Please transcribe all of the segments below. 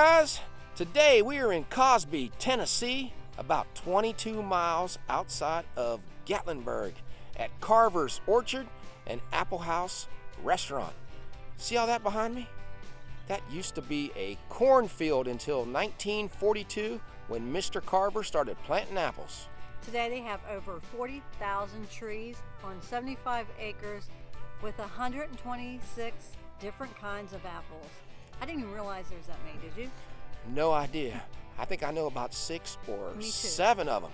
guys, today we are in Cosby, Tennessee, about 22 miles outside of Gatlinburg at Carver's Orchard and Applehouse restaurant. See all that behind me? That used to be a cornfield until 1942 when Mr. Carver started planting apples. Today they have over 40,000 trees on 75 acres with 126 different kinds of apples. I didn't even realize there's that many, did you? No idea. I think I know about 6 or 7 of them.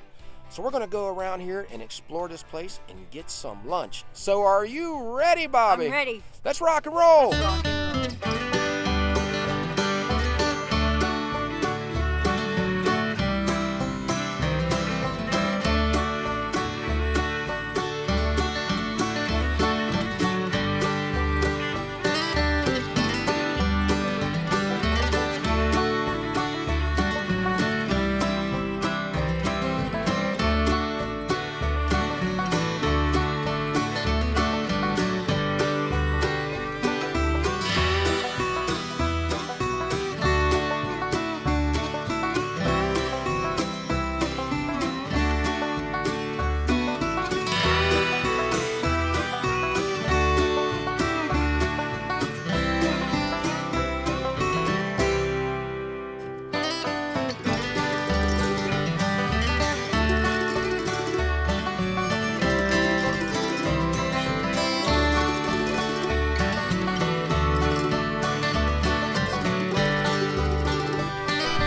So we're gonna go around here and explore this place and get some lunch. So are you ready, Bobby? I'm ready. Let's rock and roll. Let's rock and roll.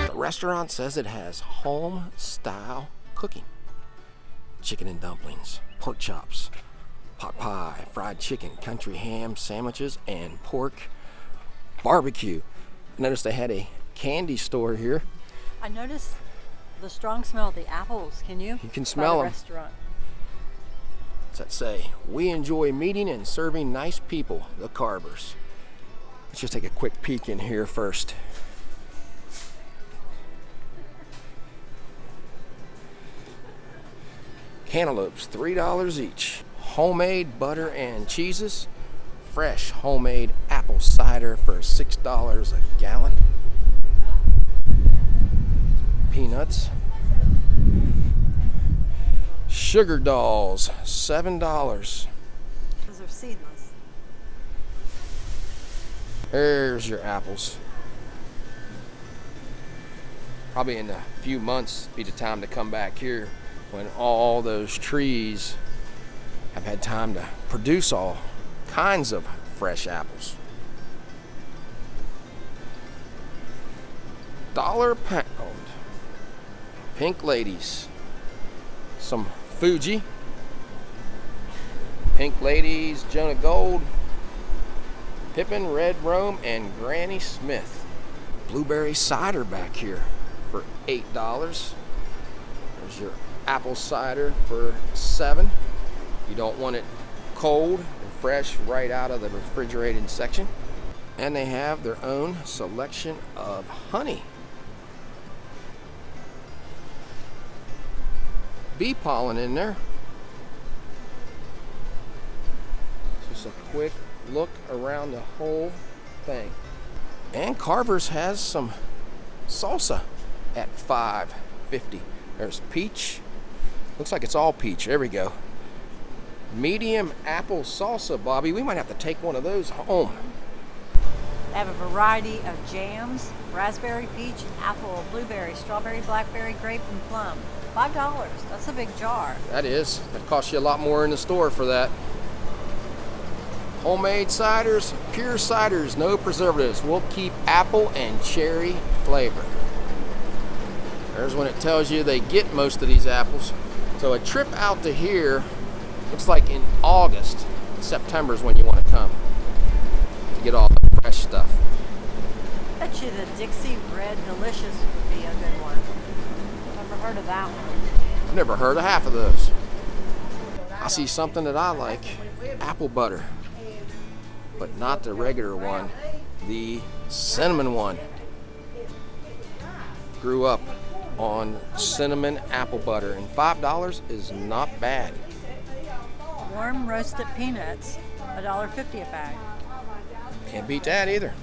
The restaurant says it has home-style cooking. Chicken and dumplings, pork chops, pot pie, fried chicken, country ham sandwiches, and pork barbecue. Notice they had a candy store here. I noticed the strong smell of the apples. Can you? You can smell them. Restaurant. What's that say? We enjoy meeting and serving nice people, the Carvers. Let's just take a quick peek in here first. Cantaloupes, $3 each. Homemade butter and cheeses. Fresh homemade apple cider for $6 a gallon. Peanuts. Sugar dolls, $7. Those are seedless. There's your apples. Probably in a few months be the time to come back here, when all those trees have had time to produce all kinds of fresh apples. $1 pound. Pink ladies. Some Fuji. Pink ladies, Jonah Gold, Pippin, Red Rome, and Granny Smith. Blueberry cider back here for $8. There's your apple cider for $7. You don't want it cold and fresh right out of the refrigerated section. And they have their own selection of honey. Bee pollen in there. Just a quick look around the whole thing. And Carver's has some salsa at $5.50. There's peach. Looks like it's all peach. There we go. Medium apple salsa, Bobby. We might have to take one of those home. They have a variety of jams: raspberry, peach, apple, blueberry, strawberry, blackberry, grape, and plum. $5. That's a big jar. That is. That costs you a lot more in the store for that. Homemade ciders, pure ciders, no preservatives. We'll keep apple and cherry flavor. There's when it tells you they get most of these apples. So a trip out to here looks like in August. September is when you want to come to get all the fresh stuff. I bet you the Dixie Red Delicious would be a good one. Never heard of that one. I've never heard of half of those. I see something that I like. Apple butter. But not the regular one. The cinnamon one. Grew up on cinnamon apple butter, and $5 is not bad. Warm roasted peanuts, $1.50 a bag. Can't beat that either.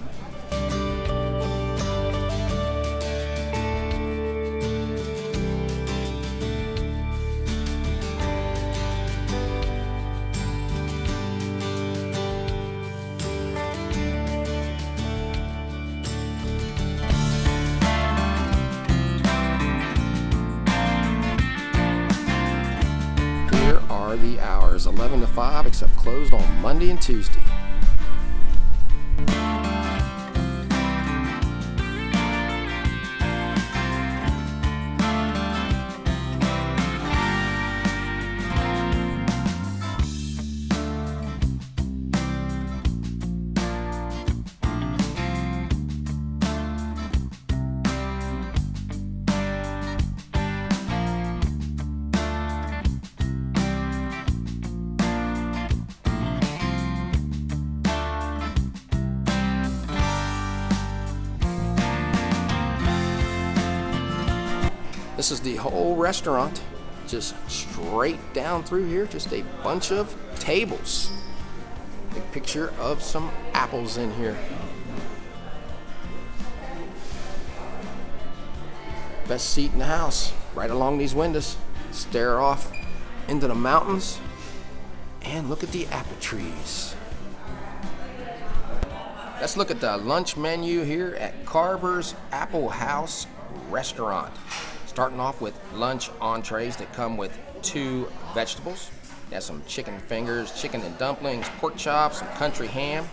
the hours? 11 to 5, except closed on Monday and Tuesday. This is the whole restaurant, just straight down through here, just a bunch of tables. Big picture of some apples in here. Best seat in the house, right along these windows. Stare off into the mountains and look at the apple trees. Let's look at the lunch menu here at Carver's Applehouse restaurant. Starting off with lunch entrees that come with 2 vegetables. There's some chicken fingers, chicken and dumplings, pork chops, some country ham,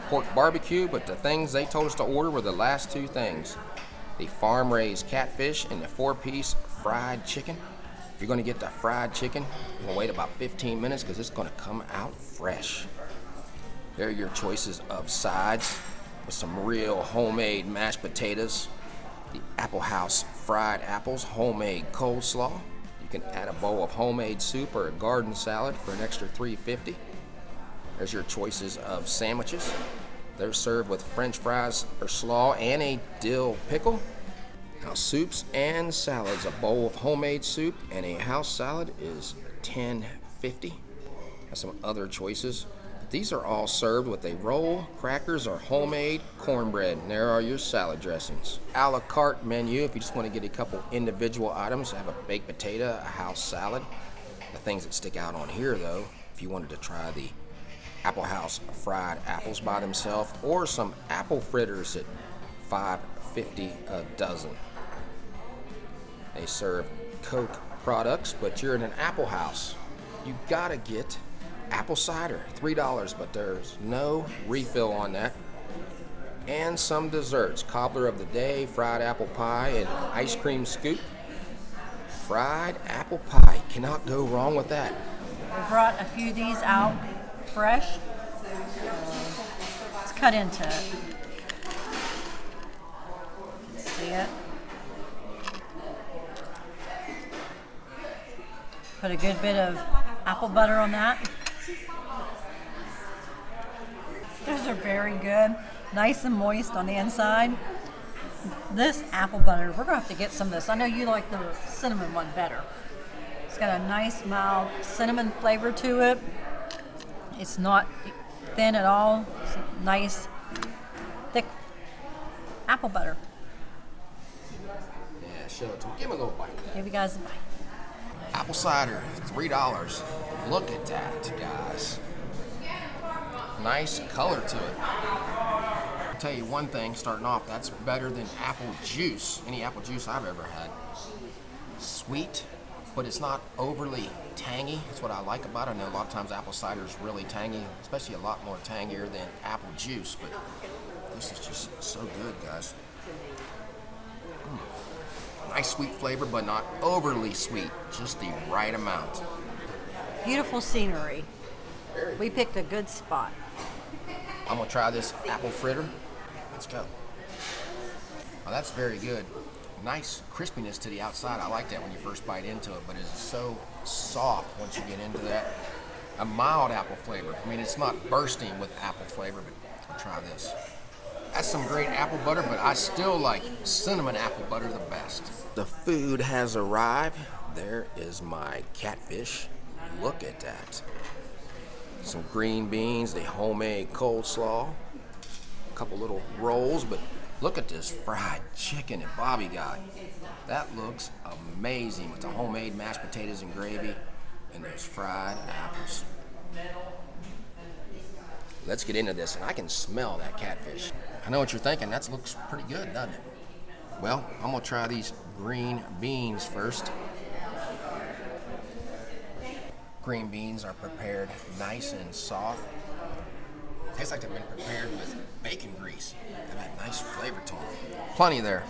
pork barbecue, but the things they told us to order were the last 2 things. The farm-raised catfish and the 4-piece fried chicken. If you're gonna get the fried chicken, you're gonna wait about 15 minutes because it's gonna come out fresh. There are your choices of sides with some real homemade mashed potatoes. The Applehouse fried apples, homemade coleslaw. You can add a bowl of homemade soup or a garden salad for an extra $3.50. There's your choices of sandwiches. They're served with French fries or slaw and a dill pickle. Now soups and salads, a bowl of homemade soup and a house salad is $10.50. Have some other choices. These are all served with a roll, crackers, or homemade cornbread. And there are your salad dressings. A la carte menu, if you just want to get a couple individual items, have a baked potato, a house salad. The things that stick out on here, though, if you wanted to try the Applehouse fried apples by themselves, or some apple fritters at $5.50 a dozen. They serve Coke products, but you're in an Applehouse. You gotta get apple cider, $3, but there's no refill on that. And some desserts, cobbler of the day, fried apple pie, and ice cream scoop. Fried apple pie, cannot go wrong with that. We brought a few of these out fresh. Let's cut into it. See it? Put a good bit of apple butter on that. Those are very good, nice and moist on the inside. This apple butter, we're gonna have to get some of this. I know you like the cinnamon one better. It's got a nice mild cinnamon flavor to it. It's not thin at all. It's nice, thick apple butter. Yeah, show it to me. Give me a little bite. Give you guys a bite. Apple cider, $3. Look at that, guys. Nice color to it. I'll tell you one thing, starting off, that's better than apple juice. Any apple juice I've ever had. Sweet, but it's not overly tangy. That's what I like about it. I know a lot of times apple cider is really tangy, especially a lot more tangier than apple juice, but this is just so good, guys. Nice sweet flavor, but not overly sweet, just the right amount. Beautiful scenery. We picked a good spot. I'm gonna try this apple fritter. Let's go. Oh, that's very good. Nice crispiness to the outside. I like that when you first bite into it, but it's so soft once you get into that. A mild apple flavor. I mean, it's not bursting with apple flavor, but I'll try this. That's some great apple butter, but I still like cinnamon apple butter the best. The food has arrived. There is my catfish. Look at that. Some green beans, the homemade coleslaw, a couple little rolls, but look at this fried chicken that Bobby got. That looks amazing with the homemade mashed potatoes and gravy and those fried apples. Let's get into this, and I can smell that catfish. I know what you're thinking, that looks pretty good, doesn't it? Well, I'm gonna try these green beans first. Green beans are prepared nice and soft. Tastes like they've been prepared with bacon grease. They have a nice flavor to them. Plenty there.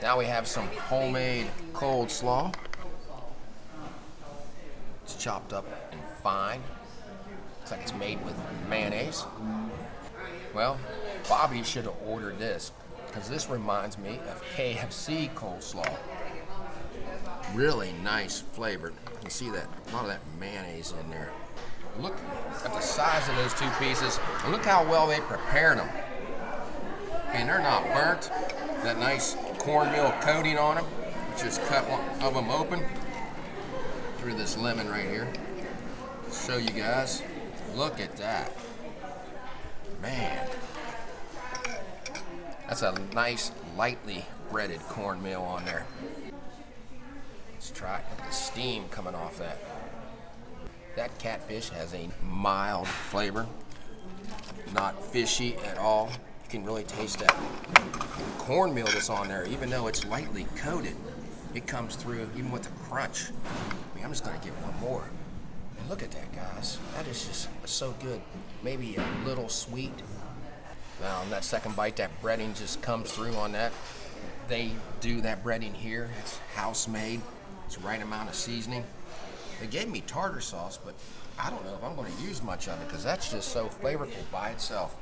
Now we have some homemade cold slaw. It's chopped up and fine. Looks like it's made with mayonnaise. Well, Bobby should have ordered this because this reminds me of KFC coleslaw. Really nice flavored. You can see that a lot of that mayonnaise in there. Look at the size of those two pieces and look how well they prepared them. And they're not burnt. That nice cornmeal coating on them. Just cut one of them open. Through this lemon right here. Show you guys. Look at that. Man. That's a nice, lightly breaded cornmeal on there. Let's try it. Look at the steam coming off that. That catfish has a mild flavor. Not fishy at all. You can really taste that cornmeal that's on there, even though it's lightly coated. It comes through even with the crunch. I mean, I'm just gonna get one more. And look at that, guys. That is just so good. Maybe a little sweet. Now, on that second bite, that breading just comes through on that. They do that breading here. It's house made. It's the right amount of seasoning. They gave me tartar sauce, but I don't know if I'm going to use much of it because that's just so flavorful by itself.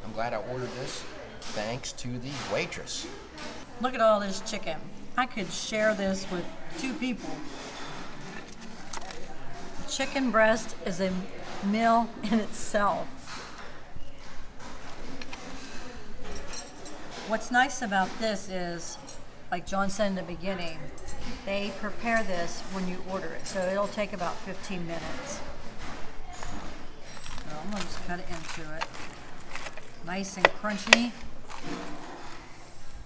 I'm glad I ordered this thanks to the waitress. Look at all this chicken. I could share this with 2 people. Chicken breast is a meal in itself. What's nice about this is, like John said in the beginning, they prepare this when you order it, so it'll take about 15 minutes. So I'm going to just cut it into it. Nice and crunchy.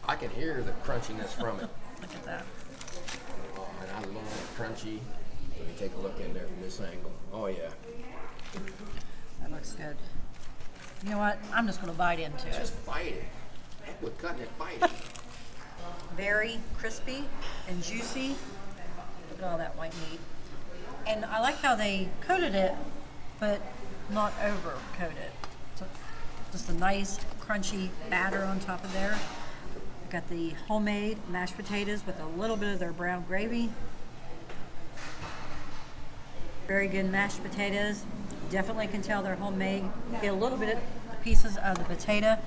I can hear the crunchiness from it. Look at that. Oh, and I love crunchy. Let me take a look in there from this angle. Oh, yeah. That looks good. You know what? I'm just going to bite into it. Just bite it. Heck with cutting it, bite it. Very crispy and juicy. Look at all that white meat. And I like how they coated it, but not over coated. So just a nice crunchy batter on top of there. We've got the homemade mashed potatoes with a little bit of their brown gravy. Very good mashed potatoes. Definitely can tell they're homemade. You get a little bit of the pieces of the potato,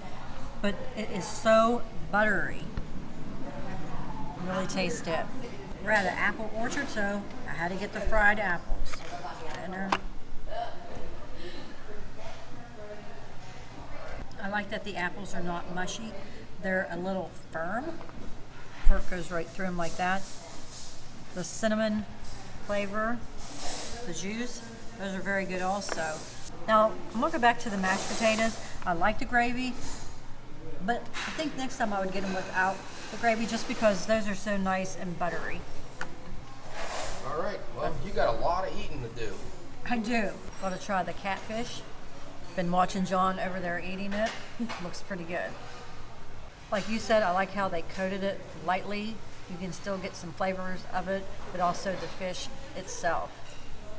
but it is so buttery. Really taste it. We're at an apple orchard, so I had to get the fried apples. I like that the apples are not mushy. They're a little firm. Fork goes right through them like that. The cinnamon flavor, the juice, those are very good also. Now, I'm gonna go back to the mashed potatoes. I like the gravy, but I think next time I would get them without the gravy just because those are so nice and buttery. All right, well, you got a lot of eating to do. I do. Gotta try the catfish. Been watching John over there eating it. Looks pretty good. Like you said, I like how they coated it lightly. You can still get some flavors of it, but also the fish itself.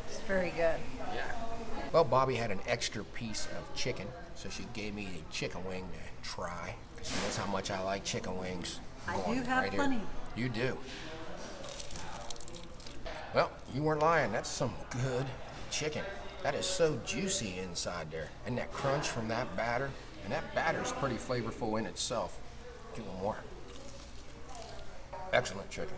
It's very good. Yeah. Well, Bobby had an extra piece of chicken, so she gave me a chicken wing to try. She knows how much I like chicken wings. I do have plenty. You do. Well, you weren't lying. That's some good chicken. That is so juicy inside there. And that crunch from that batter. And that batter is pretty flavorful in itself. Do one more. Excellent chicken.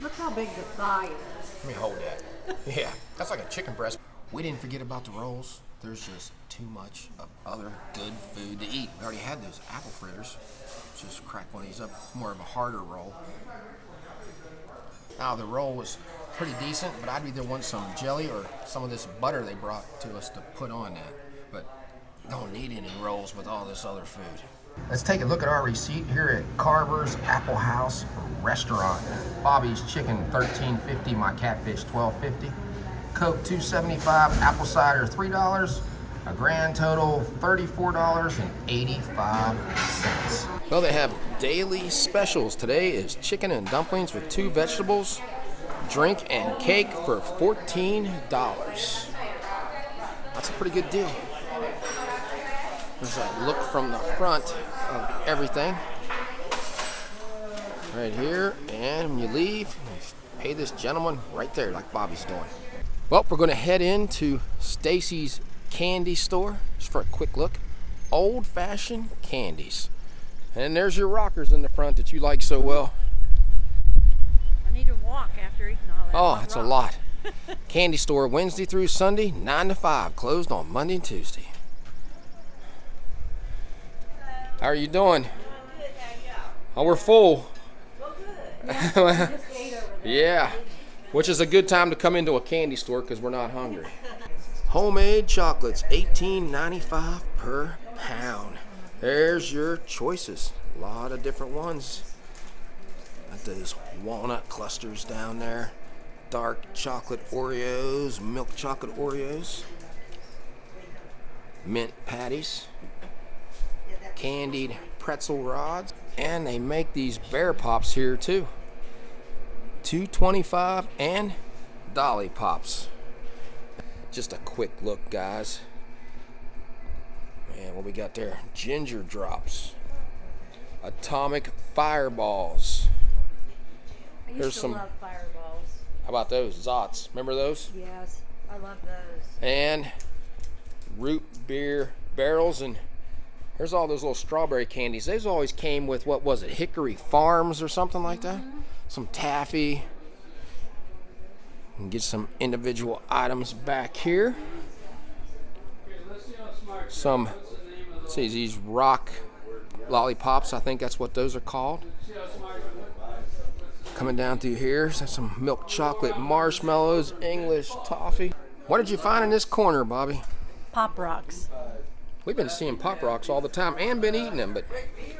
Look how big the thigh is. Let me hold that. Yeah, that's like a chicken breast. We didn't forget about the rolls. There's just too much of other good food to eat. We already had those apple fritters. Just crack one of these up. More of a harder roll. Now, the roll was pretty decent, but I'd either want some jelly or some of this butter they brought to us to put on that. But don't need any rolls with all this other food. Let's take a look at our receipt here at Carver's Applehouse restaurant. Bobby's chicken $13.50, my catfish $12.50, Coke $2.75, apple cider $3, a grand total $34.85. Well, they have daily specials. Today is chicken and dumplings with 2 vegetables. drink and cake for $14. That's a pretty good deal. There's a look from the front of everything. Right here, and when you leave, pay this gentleman right there like Bobby's doing. Well, we're gonna head into Stacy's candy store just for a quick look. Old-fashioned candies. And there's your rockers in the front that you like so well. I need to walk after eating all that. Oh, that's a lot. Candy store Wednesday through Sunday, 9 to 5, closed on Monday and Tuesday. How are you doing? Oh, we're full. Yeah, which is a good time to come into a candy store because we're not hungry. Homemade chocolates, $18.95 per pound. There's your choices. A lot of different ones. Got those walnut clusters down there. Dark chocolate Oreos, milk chocolate Oreos. Mint patties. Candied pretzel rods. And they make these bear pops here too. $2.25 and dolly pops. Just a quick look, guys. Man, what we got there? Ginger drops. Atomic fireballs. I used to love fireballs. How about those? Zots. Remember those? Yes, I love those. And root beer barrels, and here's all those little strawberry candies. Those always came with, what was it, Hickory Farms or something like that? Some taffy. And get some individual items back here. Some, let's see, these rock lollipops. I think that's what those are called. Coming down through here, some milk chocolate marshmallows, English toffee. What did you find in this corner, Bobby? Pop Rocks. We've been seeing Pop Rocks all the time and been eating them, but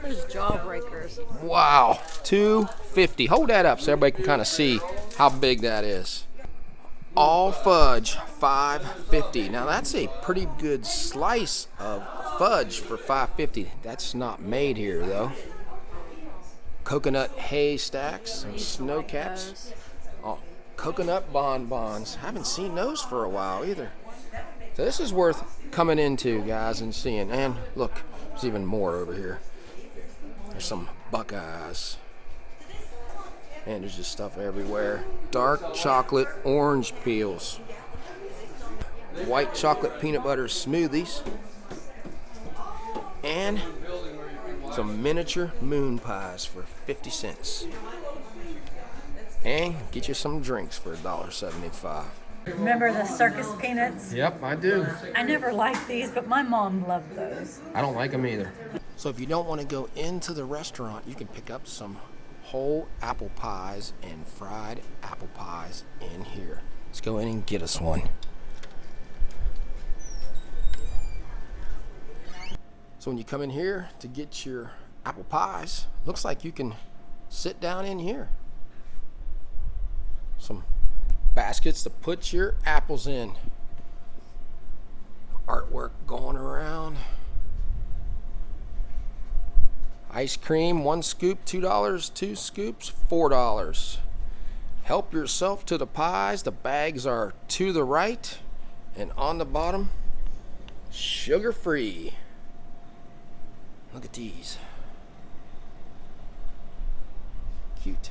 There's Jawbreakers. wow, $2.50. Hold that up so everybody can kind of see how big that is. All fudge, $5.50. Now that's a pretty good slice of fudge for $5.50. That's not made here though. Coconut haystacks, some snow caps. Oh, coconut bonbons. Haven't seen those for a while either. So this is worth coming into, guys, and seeing. And look, there's even more over here. There's some Buckeyes. And there's just stuff everywhere. Dark chocolate orange peels. White chocolate peanut butter smoothies. And some miniature moon pies for 50 cents. And get you some drinks for $1.75. Remember the circus peanuts? Yep, I do. I never liked these, but my mom loved those. I don't like them either. So if you don't want to go into the restaurant, you can pick up some whole apple pies and fried apple pies in here. Let's go in and get us one. So when you come in here to get your apple pies, looks like you can sit down in here. Some baskets to put your apples in. Artwork going around. Ice cream, 1 scoop, $2. 2 scoops, $4. Help yourself to the pies. The bags are to the right and on the bottom, sugar-free. Look at these. Cute.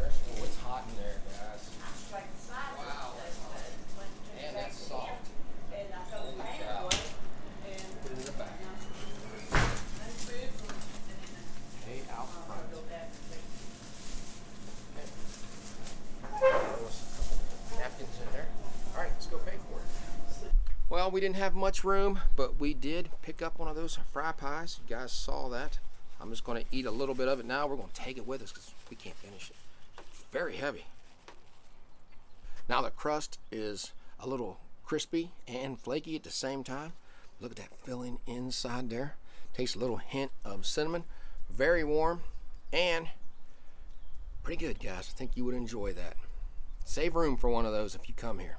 Oh, it's hot in there, guys. Wow. And that's soft. Holy cow. Put it in the back. Okay, out front. Okay. There was a couple napkins in there. All right, let's go pay for it. Well, we didn't have much room, but we did pick up one of those fry pies. You guys saw that. I'm just going to eat a little bit of it now. We're going to take it with us because we can't finish it. It's very heavy. Now the crust is a little crispy and flaky at the same time. Look at that filling inside there. Tastes a little hint of cinnamon. Very warm and pretty good, guys. I think you would enjoy that. Save room for one of those if you come here.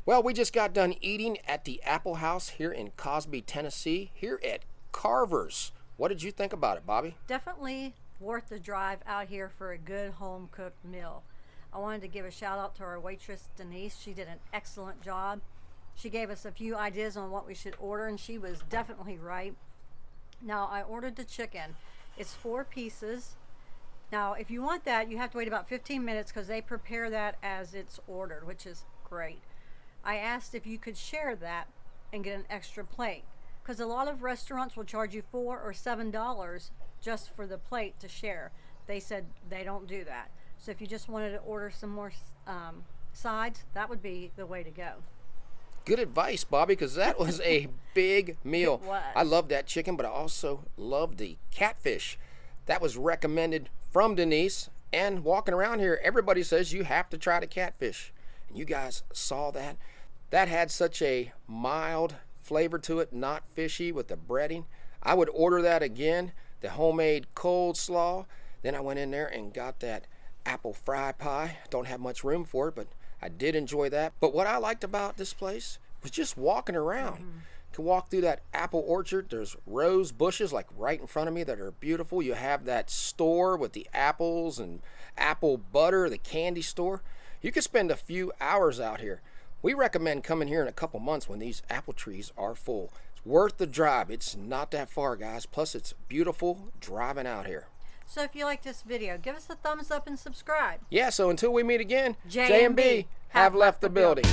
Well, we just got done eating at the Applehouse here in Cosby, Tennessee, here at Carver's. What did you think about it, Bobby? Definitely worth the drive out here for a good home cooked meal. I wanted to give a shout out to our waitress Denise. She did an excellent job. She gave us a few ideas on what we should order, and she was definitely right. Now, I ordered the chicken. It's 4 pieces. Now, if you want that, you have to wait about 15 minutes because they prepare that as it's ordered, which is great. I asked if you could share that and get an extra plate, because a lot of restaurants will charge you $4 or $7 just for the plate to share. They said they don't do that. So if you just wanted to order some more sides, that would be the way to go. Good advice, Bobby, because that was a big meal. It was. I love that chicken, but I also love the catfish. That was recommended from Denise. And walking around here, everybody says you have to try the catfish. And you guys saw that. That had such a mild flavor to it, not fishy with the breading. I would order that again, the homemade coleslaw. Then I went in there and got that apple fry pie. Don't have much room for it, but I did enjoy that. But what I liked about this place was just walking around. You can walk through that apple orchard. There's rose bushes like right in front of me that are beautiful. You have that store with the apples and apple butter, the candy store. You could spend a few hours out here. We recommend coming here in a couple months when these apple trees are full. It's worth the drive. It's not that far, guys. Plus, it's beautiful driving out here. So if you like this video, give us a thumbs up and subscribe. Yeah, so until we meet again, J&B J&B have left the building.